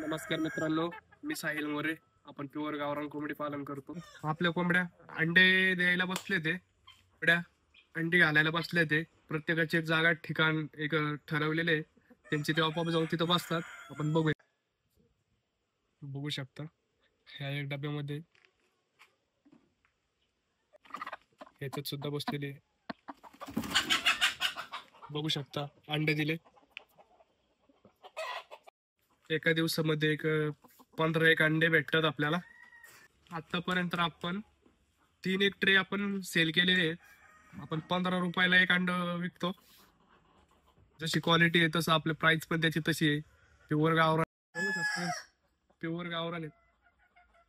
नमस्कार मित्रांनो, मी साहिल मोरे. आपण प्युअर गावरान कोंबडी पालन करतो. आपल्या कोंबड्या अंडे द्यायला बसले ते कोंबड्या अंडी घालायला बसले ते प्रत्येकाची एक जागा ठिकाण एक ठरवलेले आहे. त्यांची ते आपोआप जाऊन तिथं बसतात. आपण बघू शकता ह्या एक डब्यामध्ये ह्याच्यात सुद्धा बसलेले बघू शकता. अंडे दिले एका दिवसामध्ये एक 15 एक अंडे भेटतात आपल्याला. आतापर्यंत आपण 3 एक ट्रे आपण सेल केलेले आहेत. आपण 15 रुपयाला एक अंड विकतो. जशी क्वालिटी आहे तसं आपली प्राइस पण त्याची तशी आहे. प्युअर गावरान प्युअर गावरान आहे.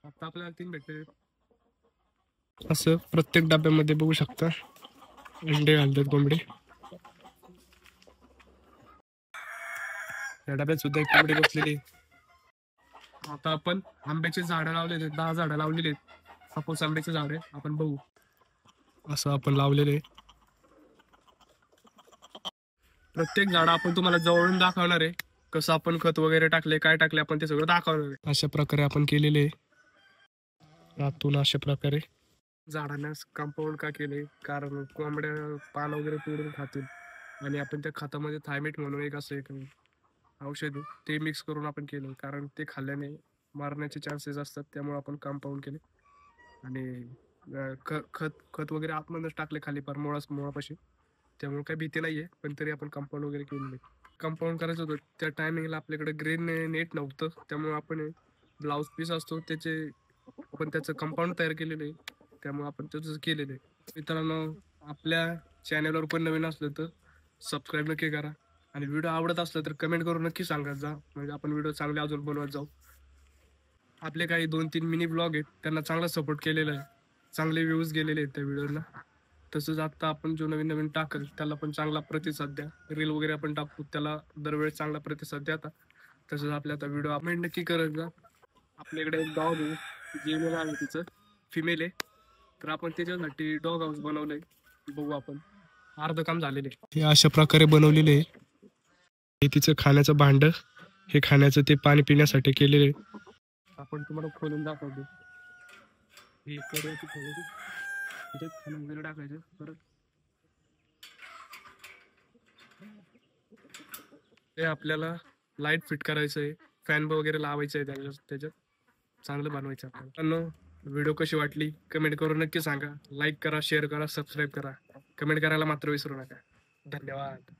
आता आपल्याला 3 भेटते. असं प्रत्येक डब्यामध्ये बघू शकता अंडे घालतात कोंबडे. या डब्यात सुद्धा एक कोंबडी बसलेली. आता आपण आंब्याचे झाडं लावलेले 10 झाडं लावलेली आहेत. हापूस आंब्याचे झाड आहे. आपण बघू असं आपण लावलेले. प्रत्येक झाड आपण तुम्हाला जवळून दाखवणार आहे. कसं आपण खत वगैरे टाकले काय टाकले आपण ते सगळं दाखवणार आहे. अशा प्रकारे आपण केलेले आतून अशा प्रकारे झाडांना कंपाऊंड का केले कारण कोंबड्या पान वगैरे तोडून खातील आणि आपण त्या खतामध्ये थायमेट म्हणून एक असं एक औषध ते मिक्स करून आपण केलं कारण ते खाल्ल्याने मारण्याचे चान्सेस असतात. त्यामुळे आपण कंपाऊंड केले आणि खत वगैरे आतमध्येच टाकले खाली पार मुळापाशी. त्यामुळे काही भीती नाहीये पण तरी आपण कंपाऊंड वगैरे केलेले. कंपाऊंड करायचं होतं त्या टायमिंगला आपल्याकडे ग्रीन नेट नव्हतं. त्यामुळे आपण ब्लाऊज पीस असतो त्याचे आपण त्याचं कंपाऊंड तयार केलेलं आहे. त्यामुळे आपण त्याचं केलेलं आहे. मित्रांनो आपल्या चॅनलवर पण नवीन असलं तर सबस्क्राईब नक्की करा आणि व्हिडिओ आवडत असला तर कमेंट करून नक्की सांगत जा. म्हणजे आपण व्हिडिओ चांगले अजून बनवत जाऊ. आपले काही 2-3 मिनी ब्लॉग आहेत त्यांना चांगला सपोर्ट केलेला आहे. चांगले व्ह्यूज गेलेले आहेत त्या व्हिडिओला. तसंच आता आपण जो नवीन टाकल त्याला पण चांगला प्रतिसाद द्या. रील वगैरे आपण टाकतो त्याला दरवेळेस चांगला प्रतिसाद द्या. तसंच आपल्या आता व्हिडिओ कमेंट नक्की करत जा. आपल्याकडे एक डॉग आहे जेमेल आहे तिचं फिमेल आहे तर आपण त्याच्यासाठी डॉग हाऊस बनवलंय. बघू आपण अर्ध काम झालेले हे अशा प्रकारे बनवलेले आहे. हे तिचं खाण्याचं भांड हे खाण्याचं ते पाणी पिण्यासाठी केलेले आपण तुम्हाला खोलून दाखवतो. हे कड्याची खोलायची त्याच्यात खाणं वगैरे टाकायचं. परत ते आपल्याला लाईट फिट करायचं आहे. फॅन वगैरे लावायचं आहे त्याच्यात चांगलं बनवायचं आपल्याला. व्हिडिओ कशी वाटली कमेंट करून नक्की सांगा. लाईक करा शेअर करा सबस्क्राईब करा. कमेंट करायला मात्र विसरू नका. धन्यवाद.